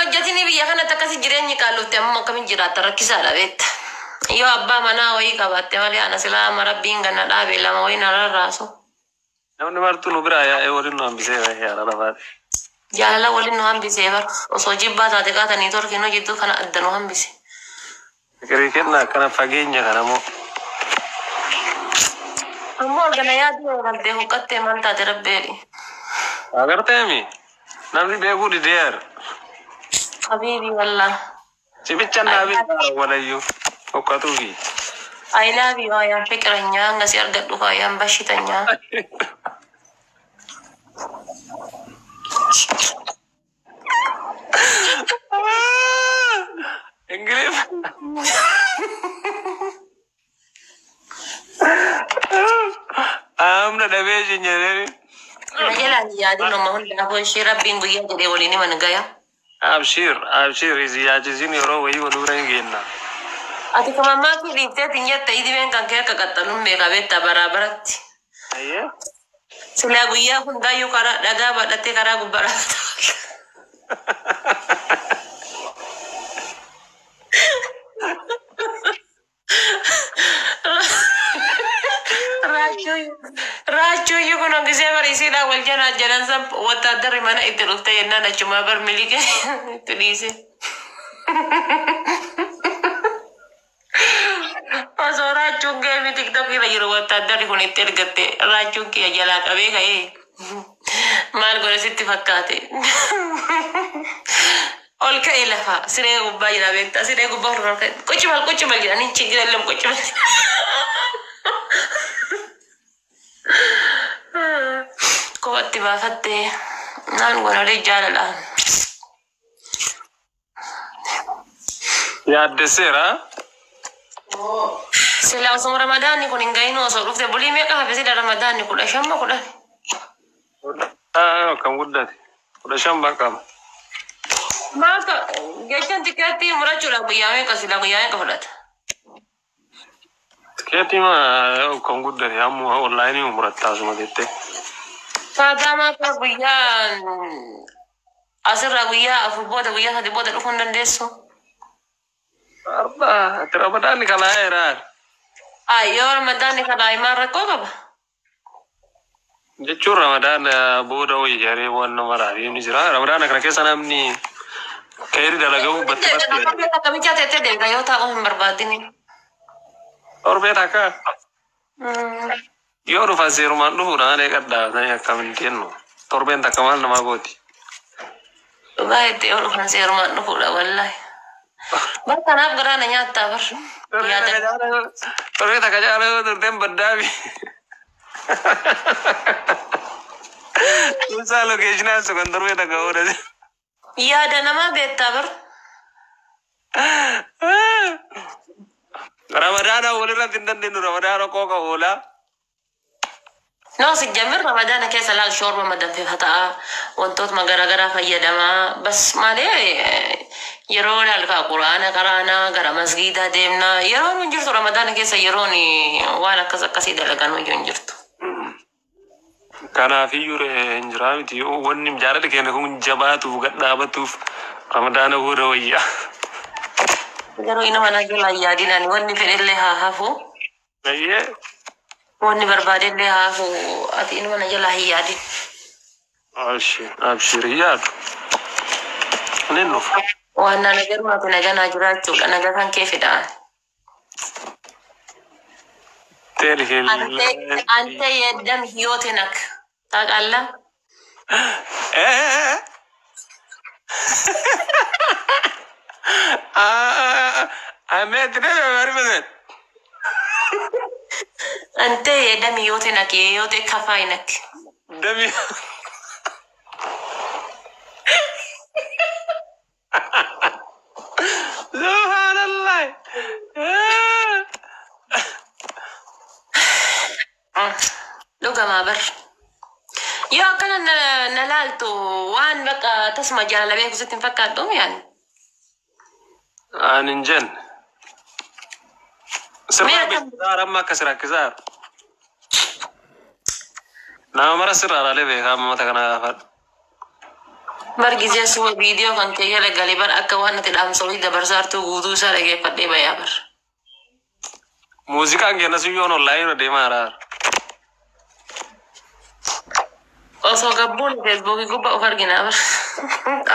hojjetini biyya kanatti akkasi jireenyi qaallutti amma akkamiin jiraata rakkisaadha beekta. Yoo abbaa manaa wayii qabaatte malee ana silaa amma rabbiin ganna dhaabee lama wayii na rarraasu. Namni martuu nu biraa yaa'ee waliin nu hambisee yaala lafaati. Jaalala waliin nu hambisee bar osoo jibbaa taate qaatanii torkiin hojjettu kana adda nu hambise. Fikirii kenna akkana fageenya kana moo. Ammoo gana yaaduu galtee huqqattee maal taate rabbeedhi. Agarteemi namni beekuu dideer. Habiibi wallah. Cibicha naabii walayyuu huqqatuufi. I love you ayaan fikiranyaa hanga si argadhu ayaan bashitanyaa. Inggris. Amna dhabee jinyere. Najalaan yaaduu nama hundaa foonshee rabbiin guyyaa jedhee waliin himan gaya. Abshir isiyaachisiin yeroo wayii waluu reengenna. Ati kamammaa kee dhiiftee tinyetta idimeen kan kee akka qaxxaluun beekaa beektaa baraabaratti. Silaa guyyaa hundaayyuu karaa dhagaa badhattee karaa gubbaadhaa. Raachuuyyuu kun hongisee bariisiidhaan wal janaa jedhan san wattaaddarri mana itti dhufte yennaan achumaa bar milikee itti dhiise. Osoo raachuun geemi tiktokiirra jiru wattaaddarri kun itti ergatte raachuun kiyya jalaa qabee ka'ee maal godhe sitti fakkaate. Ol ka'ee lafaa siree gubbaa jira beektaa siree gubbaa ol ka'e qucci mal jedhanii chigirallee qucci mal. Kooti baafattee naan gonolee jaalalaan. Yaaddeseera. Sila osoo ramadaanni kun hin gahinuu osoo dhufte bulii meeqa hafe sila ramadaanni 15 Kan guddate 15 qaba. Maaltu jechaan tikeettii murachuudhaaf guyyaa meeqa sila guyyaa meeqa fudhata? Tikeettii kan guddate ammoo onlaayinii murattaa asuma jettee. Saadamaa akka guyyaa asirraa guyyaa afur booda guyyaa 3 booda dhufuu hin dandeessu. Ramadaanni kalaayeera. Yoo ramadaanni kalaaye maal rakkoo qaba? Jechuun ramadaan booda wayii jaree waan nama raafii jira. Ramadaan kana keessa namni keeri dalagamu battee. Akkamicha teettee deemta yoo taa'u hin barbaadini. Torbee takka. Yoo dhufan seerumaan dhufuudhaan eegadhaa akkamiin kennu. Torbeen takka maal namaa gooti. Dhugaa itti yoo dhufan seerumaan dhufuudha wallahi. Barkanaaf garaana nyaattaa bar. Torbee takka jaala yoo turteen baddaabi. Tuusaa lokeeshinaa sukan torbee takka oolate. Yaada namaa beektaa bar. Ramadaana walirratti hin dandeenyu ramadaana qooqa oolaa. No si jamir ramadana keessa laal shoorba madanfee ta'a wantoota garaagaraa fayyadamaa bas malee yeroo ilaalkaa quraana qaraanaa gara masgiidaa deemnaa yeroo hin jirtu ramadana keessa yeroon waan akkasii dalagan hin jirtu. Kanaafiyyuu hin jiraa miti wanni jaalala keenya kun jabaatuuf gadhaabatuuf ramadaana booda wayyaa. Yeroo inama nageela yaadinaan wanni fedhellee haa hafu. Wanni barbaadellee haafu ati inuma na jalaa hin yaadin. Abshir yaadu. Nin dhufa. Waan na nagaru ati naganaa jiraachuudha naga kan kee fidaan. Ante yeddam hiyootinak taaqalla. Ahmed debe vermedet. Ante yeddam hiyootinak yoote kafaayinak. Demi. Subhanallah. Lugamaa bar. Yoo akkana na laaltu waan bakka tasuma jaalalabee kusitti hin fakkaadhu yaani. Anin jen. Sirraa beekaa amma akka sirakkisaa. Nama mara sirraa laalee beekaa amma mata kana gaafadhu. Bargisee suba viidiyoo kan kee jala galee bar akka waan ati dhaamsawii dabarsaartuu guutuu isaa dhageeffadhee bayaa bar. Muuziqaan kenna suyyoon online deemaa jira. Osoo gabbuun feesbuukii gubbaa of arginaa bar.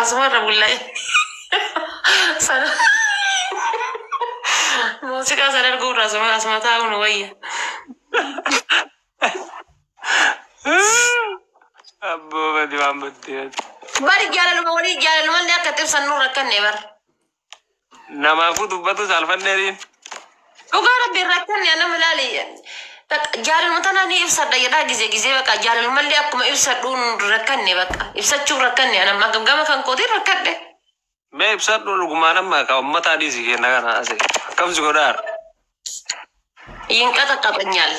Asumarra bullaa'e. Sana. Muuziqaa sana arguurraa asuma taa'uun wayya. Abboo badi waan battee. Bari jaalaluma illee akka tibsannu rakkanne bar. Namaafuu dubbatu saalfanneeriin. Dhugaa rabbiin rakkanne nama ilaali. Jaalaluma tanaa ni ibsadha jedhaa gizee bakka jaalaluma illee akkuma ibsadhuun rakkanne bakka ibsachuuf rakkanne anamma gama kan kootiin rakkadhe. Mee ibsadhu dhugumaan amma ka ummata adiisii kenna kana ase akkamsi godhaar. Yinqata qabanyaal.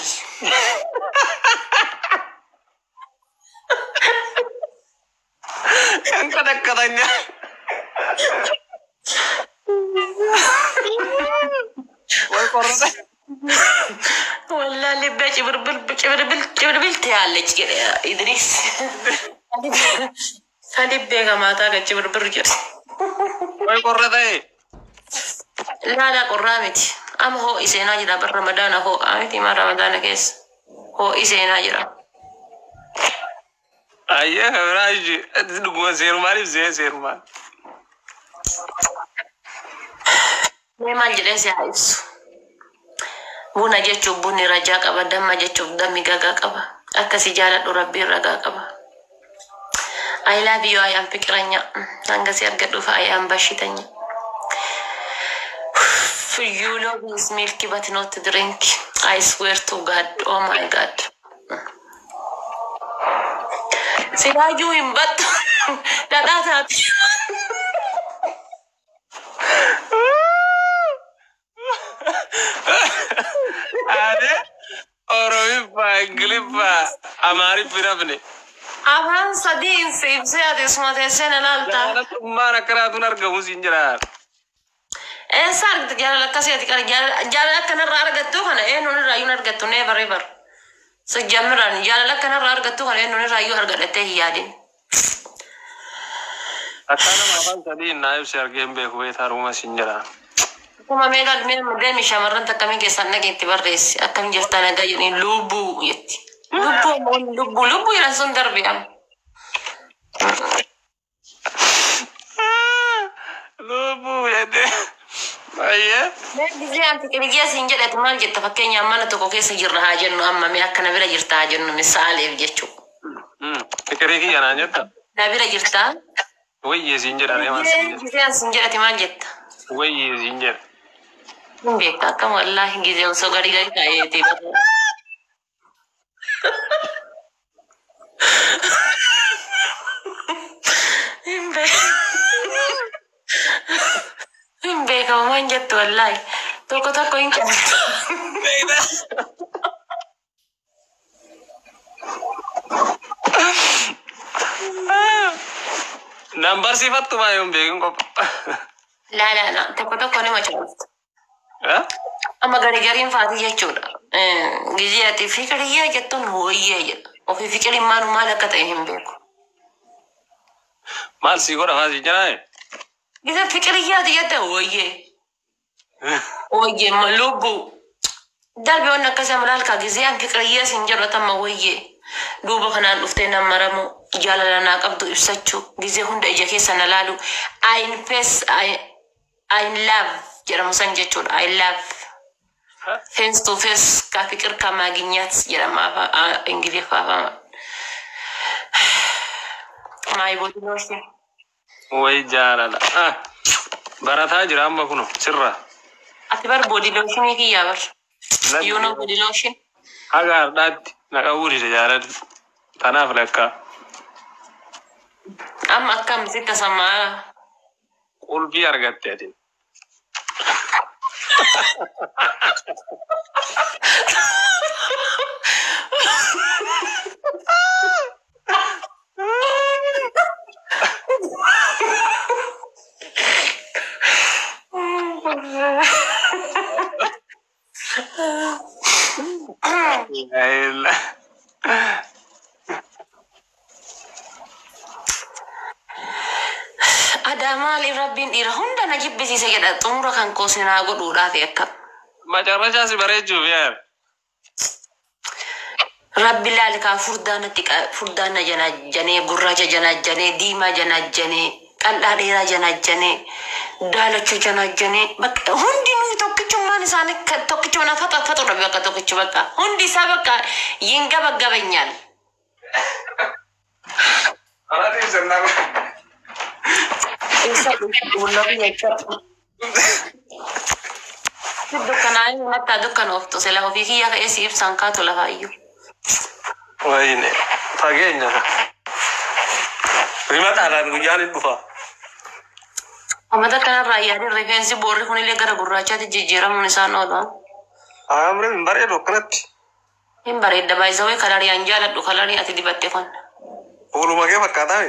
Yinqata qabanyaal. Wal qorrata. Wallahi libbe cibrbil tayaalech Idris. Salibbe gamata ga cibrbil jedhu. Wal qorrata. Laala qorraa miti. Amma hoo iseenaa jira bar Ramadaana hoo miti ma Ramadaana keessa. Hoo iseenaa jira. Ayya Raaji dhuguma seerumaaniif seerumaan. Mee maal jedhee si haa ibsu. Buna jechuuf bunni rajaa qaba, damma jechuuf dammi gagaa qaba. Akkasi jaaladhu rabbiin ragaa qaba. I love you, I am fiqiranya. Hanga si argadhuuf I am bashitanya. You love his milk but not drink. I swear to God, oh my God. Siraajuu hin battu. Dhadhaa taati. Ade Oromiffa, Ingiliffa, Amaariffi nafne. Afaan sadii ibsee ati isuma teessee na laalta. Jaalalummaan akkanaatuun argamu siin jira. Eessa argite jaalala akkasii ati qara jaalala akkanarraa argattu kana eenyuun irraa iyyuu argattu never ever. Sajjammiraan jaalala akkanarraa argattu kana eenyuun irraa iyyuu argadhattee hin yaadin. Akkana afaan sadii naa ibsi argee hin beeku beektaa haruma siin jira. Kuma meeqaa deemi shamarran takkamii keessaan dhageetti barreessi akkam jirtaan nagaa jedhanii lubbuu jetti. Lubbuu jedhan sun darbi'am. Lubbuu jedhee. Baay'ee. Biyya anti qiriyyaa siin jedhati maal jetta fakkeenyaaf mana tokko keessa jirra haa jennu amma mee akkana bira jirta haa jennu misaaleef jechuudha. Fikirii kiyya naan jetta. Na bira jirtaa. Wayyee siin jedha maal siin jedha. Biyya siin jedhati maal jetta. Wayyee siin jedha. Hin beekta akkam wallaahi gizee osoo gadi taa'eeti. Hin beekamu maan jettu wallaahi tokko hin qabatu. Nambar sifattu maa yoo hin beekin qopha. La tokko nima caaltu. Amma gariin faati jechuudha. Gizee ati fikiriyyaa jettuun wayyee jedha. Ofii fikiriin maal akka ta'e hin beeku. Maal sii godha faasii jiraaye? Gizee fikiriyyaati jette wayyee. Wayyee ma lubbuu. Darbe waan akkasii amalaalkaa gizee an fikiriyyaa siin jedhu tamma wayyee. Duuba kanaan dhuftee nan maramu jaalala naa qabdu ibsachuu gizee hunda ija keessa na laalu. I love jedhamu san jechuudha. I love. Face to face ka fikir ka maaginaat jedhama afaan Ingiliffaa. My body lotion. Way jaalala. Barataa jira amma kuno sirra. Ati bar body lotion kiyyaa bar. You know body lotion? Haga ardaatti naqa wuurite jaalala. Tanaaf lakkaa. Amma akkam sitta sammaa. Qulbii argatte ati. dhiira hunda na jibbisiise jedha xumura kan koo sinaa godhuudhaaf akka. Macarrachaa si bareechuuf yaa. Rabbi laalikaa furdaan na janajjanee gurraacha janajjanee diimaa janajjanee qal'aa dheeraa janajjanee daalacha janajjanee bakka hundi nuyi tokkichummaan isaanii tokkichummaan faxafatudha bakka tokkichu bakka hundi isaa bakka yingabaggabenyaan. Dukkanaa mataa dukkanoftu sila ofii kiyya ka'ee si ibsaan kaatu lafaayyuu. Wayne fageenya. Rimataadhaan guyyaan hin dhufa. Amata kanarraa yaadin rifeensi boorri kunillee gara gurraachaatti jijjiiramuun isaan oolu. Amri hin bareedu akkanatti. Hin bareedda baay'isawee kalarii an jaaladhu kalarii ati dibatte kun. Ooluma kee fakkaataa.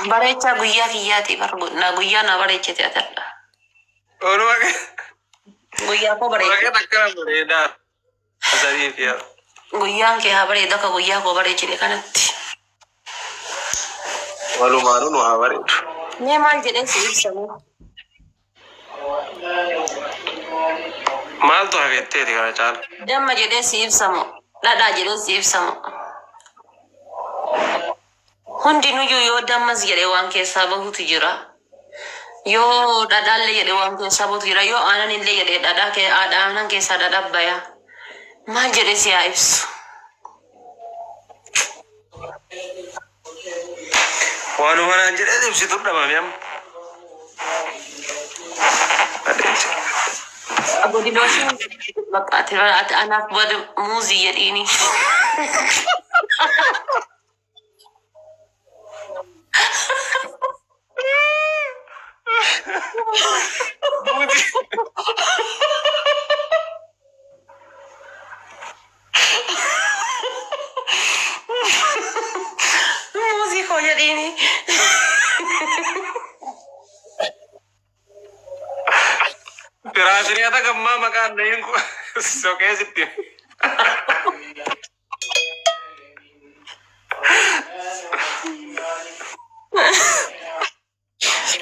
Bareecha guyyaa kiyyaati na guyyaa na bareechite atadha. Ooluma kee. Guyyaa koo bareechite. Ooluma kee akkana bareedaa. Asariif yaa. Guyyaan kee haa bareedu akka guyyaa koo bareechite kanatti. Walumaanuu nu haa bareedu. Mee maal jedhee si ibsamu? Maaltu hafetteeti kana caala? Damma jedhee si ibsamu. Dhadhaa jedhee si ibsamu. Hundinuyyuu yoo dammas jedhee waan keessaa bahutu jira. Yoo dhadhaallee jedhee waan keessaa bahutu jira. Yoo aananillee jedhee aanan keessaa dhadhaa baya. Maal jedhee si haa ibsu? Waanuma naan jedhee ibsitu dhabame amma. Godinooshin bakka ati anaaf bada muuzii jedhiini. Muuzii koo jedhiini. Piraasini ata gammaa maqaan dhayin sokee sitti.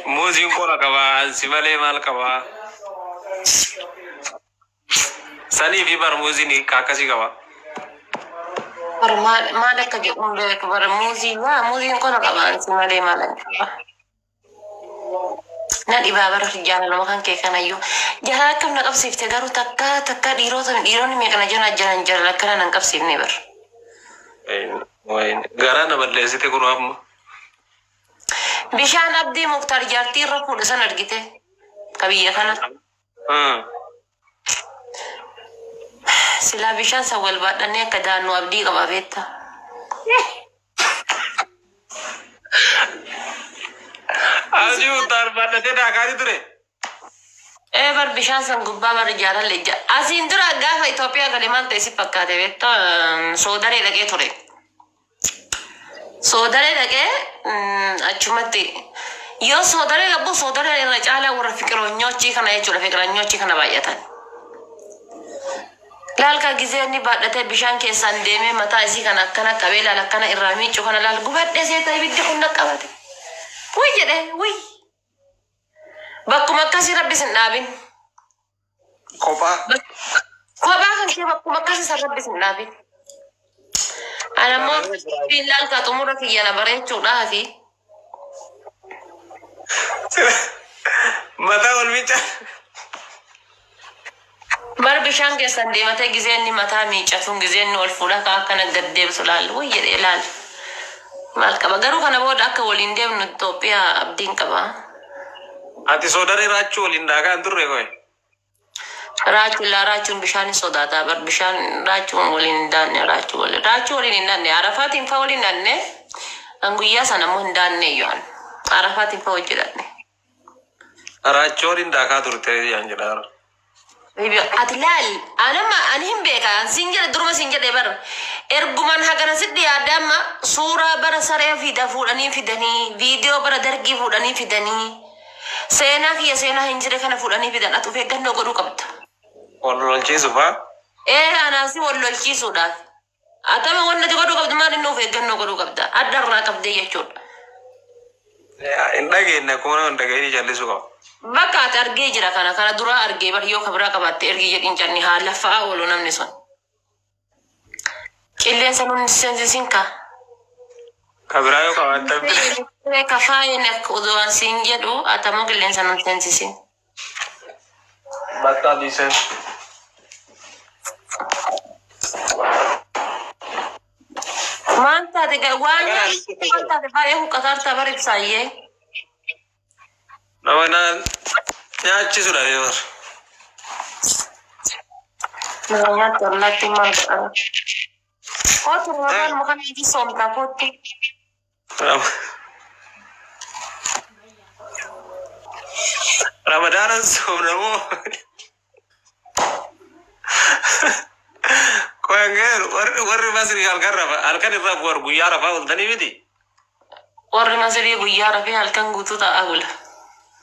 Muuziin qola qabaa, si malee maal qabaa? Sanii fi bar muuziin akkasii qabaa. Maal akka jedhuun beeku bara muuziin qola qabaa si malee maal qabaa? Na dhibaa bara jaalaluma kan kee kanayyuu jaalala akkam na qabsiifte garuu takka dhiironni meeqana jiran jaalala akkana nan qabsiifne bara. Garaa na balleessite kun amma. Bishaan Abdii Muktaar jaartii irra fuudhe san argite ka biyya kana. Silaa bishaan san wal baadhannee akka daannoo abdii qaba beekta. Asii Muktaar baadhatee daakaanii ture. Bar bishaan san gubbaa bara jaalalle asiin dura gaafa Itoophiyaa galee maal ta'e si fakkaate beekta soodaree dhaqee ture. Soodaree dhaqee achumatti yoo soodaree gabbu soodaree irra caalaa warra fiqiroonyochii kana jechuudha fiqiroonyochii kana baay'atan. Laalka gizee inni baadhatee bishaan keessaan deemee mataa isii kana akkana qabee laal akkana irraa miiccu kana laal gubadhee seeta ibiddi kun naqqabate. Wuy jedhee wuy. Bakkuma akkasii rabbis hin dhaabin. Kophaa. Kophaa kan kee bakkuma akkasii san rabbis hin dhaabin. Anammoo laalka xumura kiyyana bareechuudhaafi. Mataa wal miicca. Bar bishaan keessan deematee gizee inni mataa miiccatuun gizee inni ol fuudha akka akkana gad deebisu laal wuy jedhee laal. Maal qaba garuu kana booda akka waliin deemnu Itoophiyaa abdiin qaba. Ati soodaree raachuu waliin daakaa hin turre koye. Raachuun bishaan sodaata bar bishaan raachuun waliin hin daanne raachuu waliin hin daanne Arafaatiin fa waliin daanne guyyaa sana immoo hin daanne iyyuu Arafaatiin fa hojjedhanne. Raachuu waliin daakaa turte yaan jedhaa. Atilal, ani hin beeka, sinjala duruma sinjala bar. Erguman hagana siddi adama sura bara saree fida fuudhanii fidanii, viidiyoo bara dargii fuudhanii fidanii. Seenaa kiyya seenaa hin jire kana fuudhanii fidan ati of eeggannoo godhuu qabda. Wallolchiisu faa? Anaasi wallolchiisuudhaaf. Atama wanti godhuu qabdu maal inni of eeggannoo godhuu qabda. Addarraa qabdee jechuudha. Hin dhageenye akkuma nama hin dhageenye jallisuu qaba. Bakka ati argee jira kana dura argee bar yoo kabira qabaatte ergi jedhin janni haala fa'aa oolu namni sun. Qilleensa nun seensisin ka. Kabiraa yoo qabaatte bile. Kafaayin akka uduwaan siin jedhu atamoo qilleensa nun seensisin. Bakka dhiisee. Maal taate waan taate baay'ee huqqataartaa bar ibsaayyee. Nama nyaachisudha yoo. Nama nyaata allaatti maal godhama. Kootu ramadaan muka nyaati soomtaa kootti. Ramadaanan soomnamoo. Koyangeeru warri Masrii halkan irraa bu'ar guyyaa rafaa ooltanii miti. Warri Masrii guyyaa rafee halkan guutuu ta'aa bula.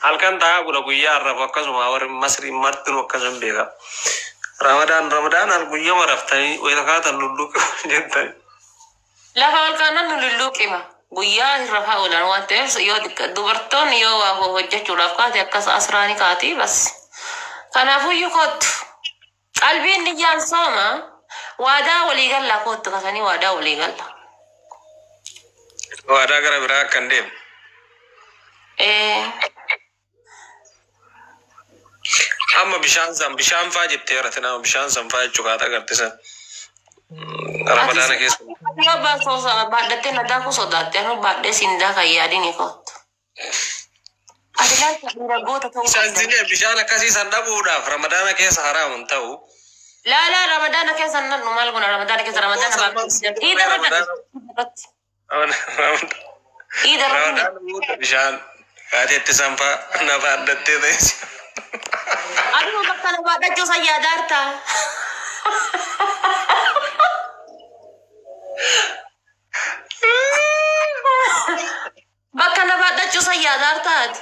Halkan ta'aa bula guyyaa rafu akkasuma warri Masrii martinu akkasuma beeka. Ramadaan hal guyyaa raftanii wayita kaatan lulluuq jettani. Lafa halkanan nu lulluuqima. Guyyaa rafaa oolan waan ta'eef yoo dubartoonni yoo waa hojjechuudhaaf kaate akkas asraanii kaati bas. Kanaafuyyuu kootu qalbiin niyyaan sooma waadaa waliigallaa kootu kasanii waadaa waliigalla. Waadaa gara biraa akkan deemu. Amma bishaan faa jettee irratti nama bishaan san faa jechuu kaata agartisan. Ramadaana keessa. Yoo baasoo baadhattee nadaa ku sodaatte anu baadhee sindaa kan yaadini kootu. Ati laata dhiira goota ta'uu qabda. Bishaan akkasii san dhabuudhaaf Ramadaana keessa haraamun ta'u. Lala Ramadaana keessa nan maal guna Ramadaana keessa Ramadaana baadhee. Iida irratti. Iida irratti. Bishaan kaateetti sanfaa na baadhattee ta'es. Aduh bakka na baadhachuu sayyaadaarta. Bakka na baadhachuu sayyaadaartaati.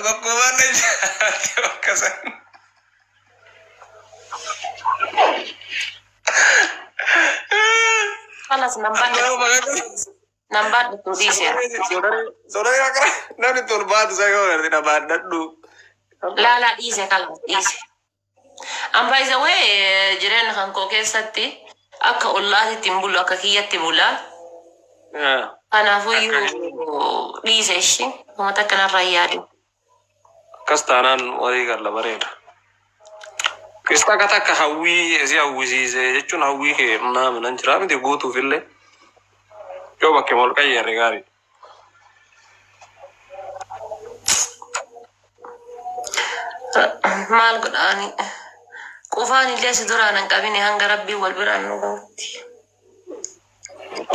Bakka baadhachuu akkasan. Kalas nambat betul di sini. Saudara kan nanti turbat saya kalau tidak badat du. Lala ise kalau ise. Ampai zawe jiran hanko kesati akka Allah timbulu akka kiyati bula. Ana fuyu ise shi mata kana rayadi. Kastanan wari garla bareda. Kista kata ka hawi si hawi si jechun hawi ke nama nanjira mesti gotu fille. Coba ke mol kaya regari. Mal godani. Kufani dia sedura nang kabini hangga rabbi wal biranu gauti.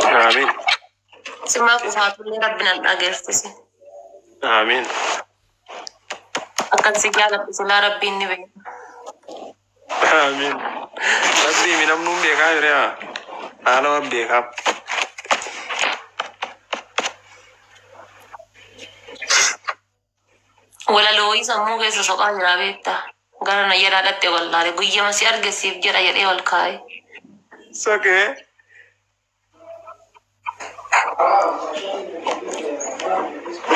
Amin. Sima kufatu ni rabbi nan agertisi. Amin. Akan sigala bisila rabbi ni be. Amin. Rabbi minam num be ka ya. Ala be ka. Wala loyi sammu keessa soqaa jira beektaa. Gara na yera dhatte wallaale guyyama si argisiif jedha jedhee wal kaa'e. Sokee.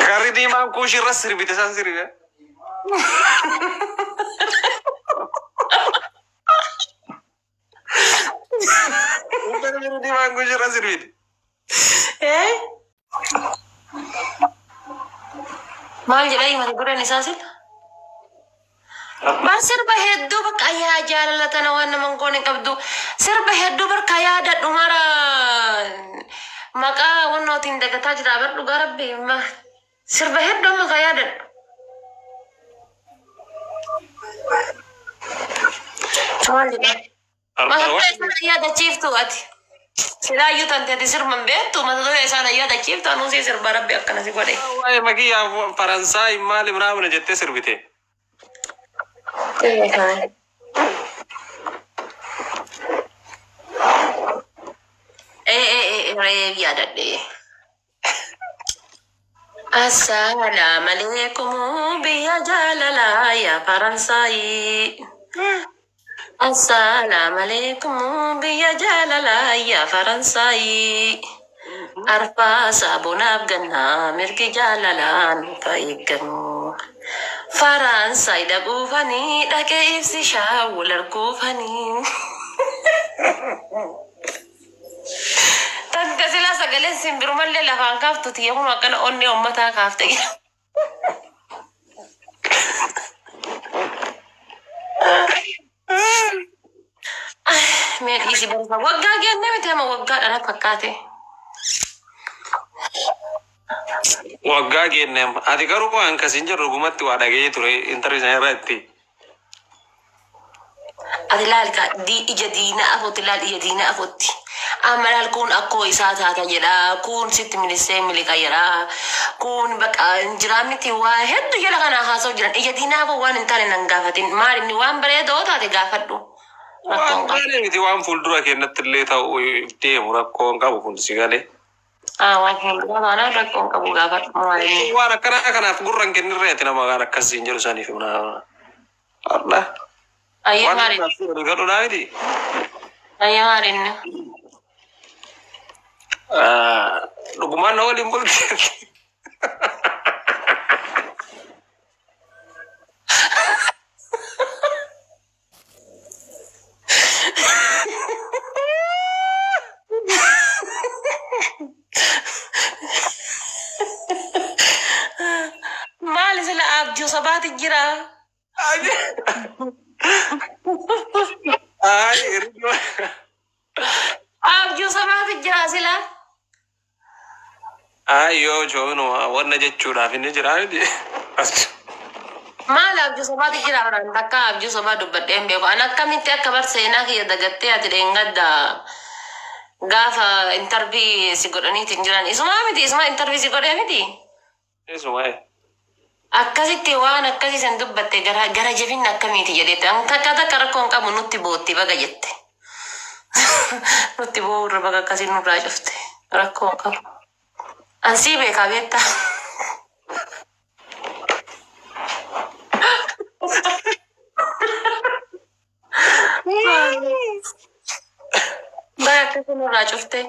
Karri diimaan kuushirra sirbite san sirbe. Karri diimaan kuushirra sirbite. Maal jedhee himate gureen isaa sila? Bar sirba hedduu bakka yaa jaalalatan waan naman goone qabdu sirba hedduu barka yaadadhu mara maqaa wannootiin dagataa jira bar dhugaa rabbi sirba hedduu maka yaadadhu. Maal jedhee? Mata isaan yaadachiiftu ati. Silaa iyyuu tante ati sirban beektu mata isaan yaadachiiftu anuusii sirba rabbi akkanasi godhe. Waa'ee makiyyaa Faransaay maal Imraamina jettee sirbite. يا ددي السلام عليكم بيا جلالا يا فرنساي السلام عليكم بيا جلالا يا فرنساي أرفا سابونا بجنا مركي جلالا نفايقن فرنساي دقوفني دكيف سشاول الكوفني تنك سلا سجلين سنبرو ملي لفان كافتو تيهون وكان أني أمتا كافتي ميك إيسي برفا وقا جينا متهما وقا أنا فكاتي Waggaa kenneem. Ati garuu koo akkasiin jirru dhugumatti waa dhaga'ee ture intarneetii irratti. ati laalka ija diina afooti laal ija diina afooti amma laal kun akkoo isaa taata jedha kun sitti milisee milika jedha kun baqa jiraamiti waa hedduu jala kana haasa'u jiran ija diina afoo waan hin taane nan gaafatin maal inni waan bareedoo taate gaafadhu. Waan baay'ee miti waan fuuldura keenyatti illee ta'u deemu rakkoon qabu kun si galee. Waan fuuldura taanaan rakkoon qabu gaafadhu maali. Waan akkanaa kanaaf gurra hin kennirreeti nama waan akkasiin jedhu saniif Allah. Ayyee maali. Gadhuudhaa miti. Ayyee maali inni. Dhugumaan na waliin bulti. Maali sila abjuu sabaati jira. Abjuu sabaati jira sila. Yoo joonu wanna jechuudhaaf inni jira miti. Maal abjuu sabaati jira baraan takka abjuu sabaa dubbadheen beeku. An akkamitti akka bar seenaa kiyya dagattee ati dheengadda gaafa intarvii si godhaniitiin jiran. Isumaa miti isuma intarvii si godhee miti. Isumaa. Akkasitti waan akkasii san dubbatte gara jabinna akkamiiti jedhete. An takka rakkoon qabu nutti bootti baga jette. Nutti boorra baga akkasii nurraa cufte. Rakkoon qabu. An sii beekaa beektaa. Baga akkasii nurraa cufte.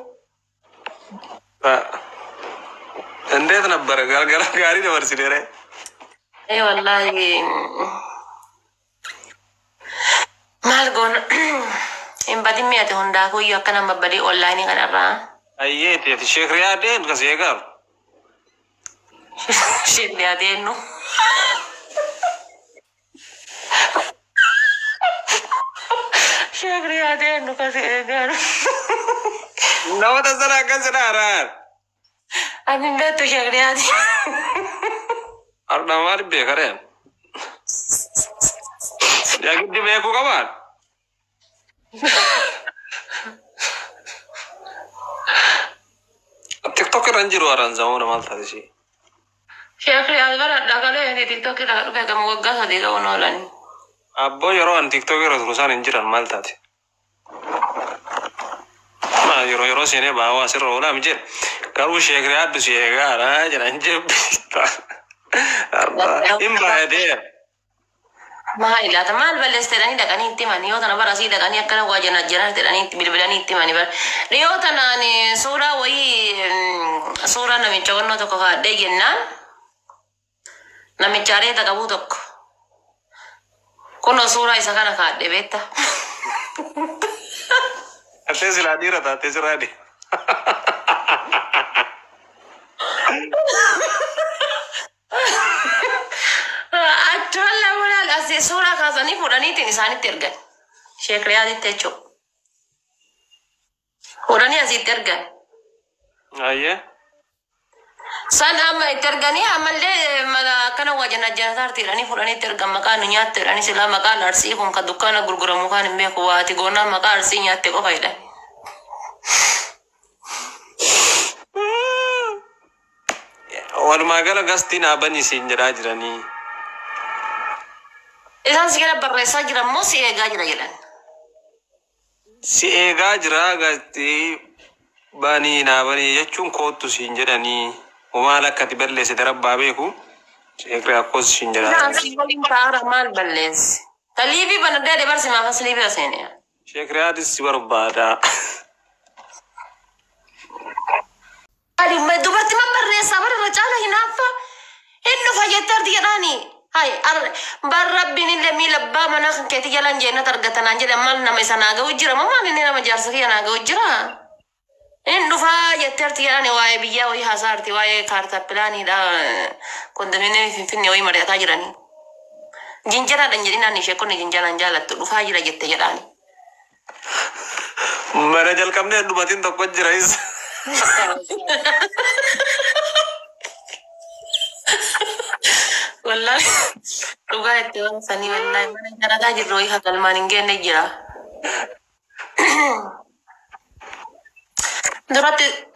እንዴት ነበረ? ጋሪ ነበር ሲደረ والله مالكون إن بدي ميته هندا كوي أكنا مبدي أونلاين كنا را أيه تي الشيخ رياضين كسيجار شيء رياضين نو شيخ رياضين نو كسيجار نو تزرع كسراران أنا بيتو شيخ رياضين أرنا ماري بيكارين يا كدي بيكو كمان تيك توك رانجيرو أران زمان مال تادشي شيخ رياض برا دكالو هني تيك توك راه بيكا موجه هذي كون ولاني أبو يروان تيك توك رسولان إنجيران مال تادي ما يرو سيني باوا سير ولا مجير كارو شيخ رياض بسيجار جنان جيب إم بعدين ما إلا تمال بلستراني دكاني تماني يوتنا براسي دكاني أكنا واجنا جنا تراني بالبلاني تماني بر ريوتنا ني سورة وي سورة نمي جوانا تكوها ديجنا نمي جاري تكابو تك كنا سورة إسكانا كاد بيتا أتيسي لاديرة أتيسي لادي أتولى ولا الأسي سورة كازاني فوراني تنساني ترجع شيخ رياضي تيجو فوراني أزيد ترجع أيه سان أما ترجعني أما اللي ما كانوا واجنا جنازار تيراني فوراني ترجع مكان نيات تيراني سلا مكان أرسيهم كدكانا غرغرة مكان ميكوا تيجونا مكان أرسي نيات تيجو فايدة walumaa gala gastiin abanii siin jedhaa jiranii. Isaan si gara barreessaa jiran moo si eegaa jira jedhan? Si eegaa jira agartee banii naa banii jechuun koottu siin jedhanii maal akkati balleessite rabbaa beeku sheekri akkoos siin Isaan jedhaa. si waliin taa'ara maal balleessi? Taliibii banadee dabarsi maaf asliibii aseene? Sheekri aadis si barbaada. Dubartii ma barreessaa bara caala hinaaffa hin dhufa jettee arti jedhaani. Hai bar rabbiin illee miila abbaa manaa kan keetii jalaan jeenat argatanaan jedhan maal nama isa naa ga'u jira moo maal inni nama jaarsa kiyya naa ga'u jira? Hin dhufaa jettee arti jedhaani waa'ee biyyaa wayii haasaa arti waa'ee kaartaa pilaaniidha kondominiyeemii finfinnee wayii mari'ataa jiranii. Jinjanaadhaan jedhinaan ishee kun jinjanaan jaalattu dhufaa jira jette jedhaani. Mana jalqabnee dhumatiin tokko jira isa. Wallahi dhugaa itti waan sanii wallahi mana jarataa jirru wayii hagalmaan hin geenne jira.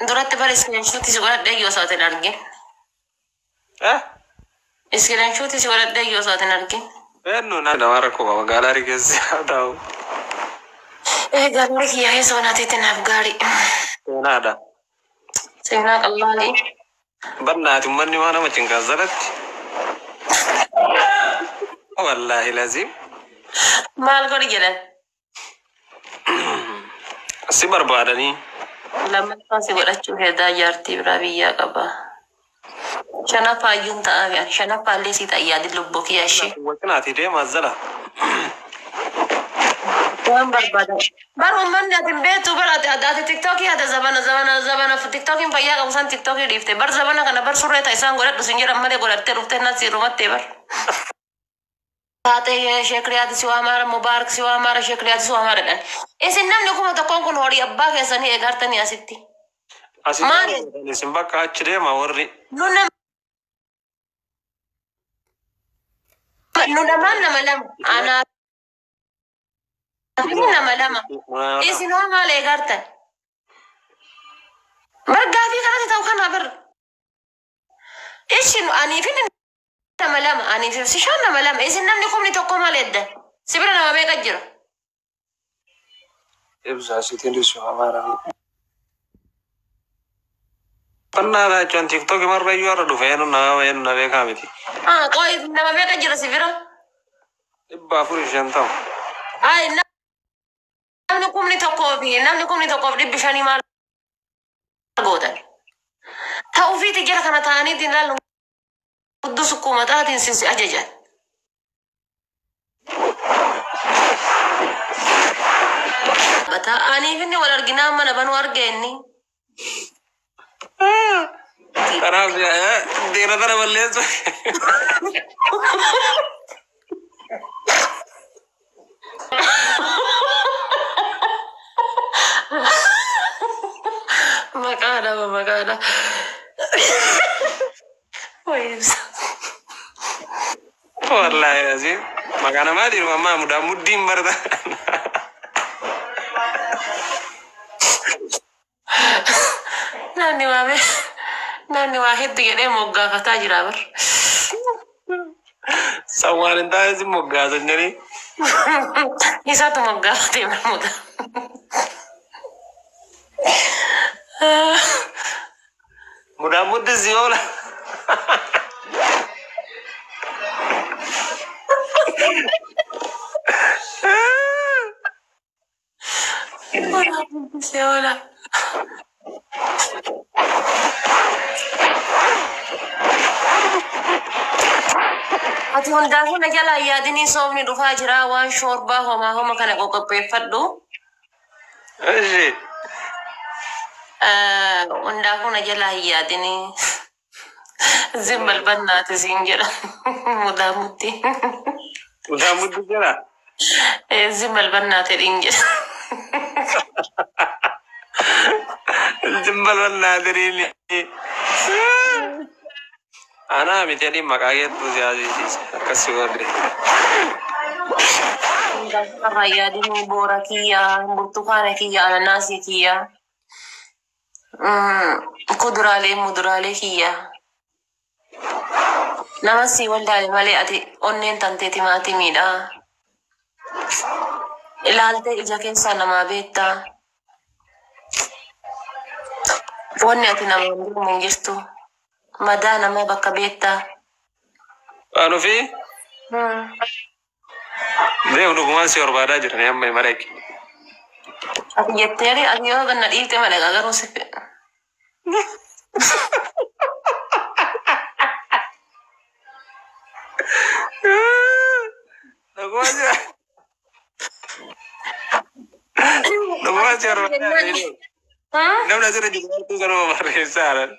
Duratti bara iskiriinshuutti si godhadhee yoo sa'aatiin argin. Iskiriinshuutti si godhadhee yoo sa'aatiin argin. Eenyu nama rakkoo magaalaa rigeessi haa ta'u. Gaarii kiyyaa'ee soonaatiitti naaf gaarii. Seenaadha. Seenaa qal'aanii. Barnaati ummanni waan nama cinqaas jalatti. Wallaahi laziim. Maal godhi jedhan? Si barbaadanii. Lammaffaa si godhachuu heedaa jaartii biraa biyyaa qaba. Shanaffaa iyyuun ta'aa shanaffaa illee si ta'e yaadi lubbuu kiyyaa ishee. Waqinaati deemaa jala. Waan barbaadan. Bar ummanni ati beektu bar ati tiktookii ati zabana tiktookiin fayyaa qabu san tiktookii dhiifte bar zabana kana bar surree ta'a isaan godhadhu sin jedhan malee godhattee dhuftee nasi rumattee bar. Taatee sheekriyaati si waamaara mubaarak si waamaara sheekriyaati si waamaara dhan. Isin namni kuma tokkoon kun horii abbaa keessanii eegartanii asitti. Asitti isin bakka achi deema warri. Nu namaan nama lama. Anaa nama lama. Isin hoo maal eegartan? Bar gaafii kanatti ta'u kana bar. Isin aniif nama lama aniif si shan nama lama isin namni kumni tokko maal eddan? Si bira nama meeqa jira? Ibsaa sitiin dhiisu amaara. Qonnaa jechuun tiktookii marra iyyuu har'a dhufe eenyu na beekaa miti. Qoy nama meeqa jira si bira? 450. Ay namni kumni tokkoo fi namni kumni tokkoof 500 maal gootan? Ta'uu fi jira kana ta'aniitiin ilaalu hudduu sukkuma taatiin si ajajan. Aniif inni wal arginaa mana banuu argeenni. Kanaaf deera tana balleessu. Maqaadha. Wallahi azim. Maqaa maaliif mammaa mudaa muddiin barta. Namni waa hedduu jedhee moggaafataa jira bar. Sawwaan hin taane si moggaasan jedhee. Isaatu moggaafatee barmuuda. Mudaa muddi si oola. Hola. Ati hundaafuu na jala yaadini soomni dhufaa jira waan shoorbaa homa kana qoqqopheeffadhu. Eeshi. Hundaafuu na jala yaadini zimbal bannaati siin jedha mudaa muddi. Mudaa muddi jira. Zimbal bannaati dhiin jedha. Zimbal bannaati dhiin. Ana miti adi maqaa keetu siyaasiis akkasii warri. Rayyadini boora kiyya, burtukaana kiyya, ananaasii kiyya, kuduraalee muduraalee kiyya. Nama si wallaahi malee ati onneen tantee timaatimiidha. Ilaaltee ija keessaa namaa beektaa. Wanni ati namaan jiru hin jirtu. Madaa namaa bakka beektaa. Waan ofii deemu dhugumaan si barbaadaa jiran amma hin mareeqi. Ati jetteeri ati yoo ganna dhiifte madaqaa garuu si dhugumaan si barbaadaa jiran. Namni asirra jiru martuu sanuma barreessaa jiran.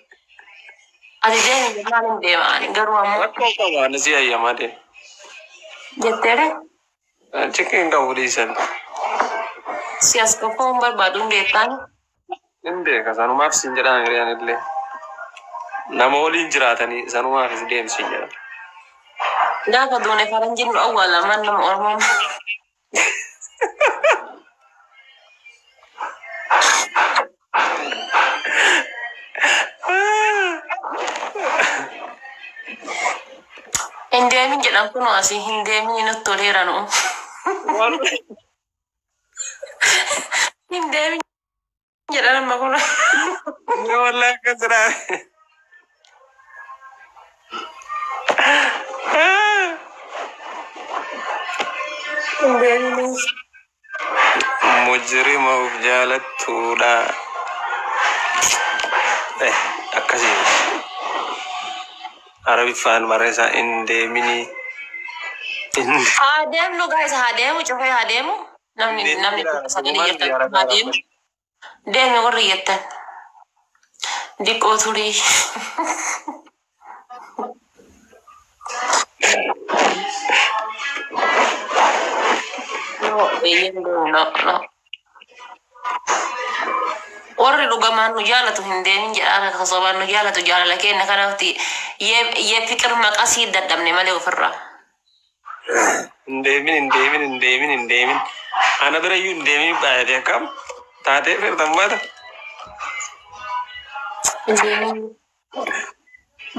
ati deemi jennaan hin deemaan garuu ammoo Rakkoo qabaan si ayyamaa deemu. jetteeri Chicken qabu dhiisan. si as qofa hin barbaadu hin beektaan. Hin beeka sanumaaf siin jedhaan hiriyaan illee. Nama waliin jiraatanii sanumaafis deemsi jedhan. Gaafa duune faranjiin nu awwaalaman nama Oromoo. Hin deemin jedhan kun asii hin deemin nutti toleera nu. Hin deemin jedhan amma kun. Nggak wallah keserah. Hin deemin. Mujrim of jalat tuda. Akasih. Arabi fan maresa indemini. Haa deemnu guys haa deemu cufee haa deemu. Namni sagalee jettan haa deemu. Deemi warri jettan. Diqqoo turii. No. Warri dhugamaan nu jaalatu hin deemin jedhaan akka sobaan nu jaalatu jaalala kenna kanaafti yee fikir maqasii dadhabne malee ofirraa. Indemin. Ana bira yu indemin baay'ee kam taatee firtammaata.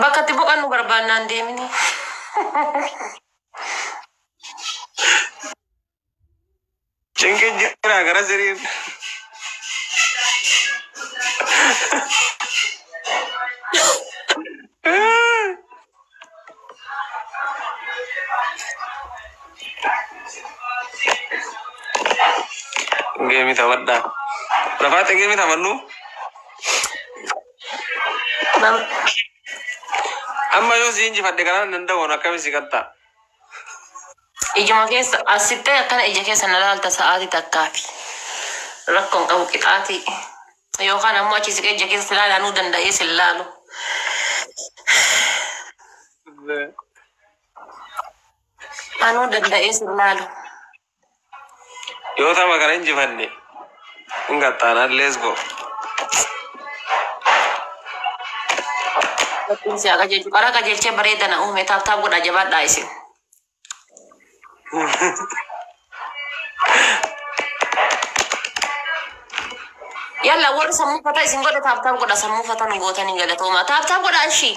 Bakka itti boqannu barbaannaan deemini. Cengkeh jira gara siriin. Game tawadda. Berapa game tamannu? Amma yoo siin jifadhe kanaan danda'uun akkamitti katta? Ijuma keessa asittee akkana ija keessa na laalta sa'aatii takkaafi. Rakkoon qabu qixaatii. Yookaan ammoo achi siqee ija keessa ilaaluu danda'ee si ilaalu. Anuu danda'ee si ilaalu. Yoo tama kana injifadhe hin gattaanaan let's go. Si qajeelchu karaa qajeelchee bareeda na uume taaptaap godha jabaadhaa isin. Yalla warri sammuu fata isin godha taaptaap godha sammuu fata nu gootanii galatooma taaptaap godha ishii.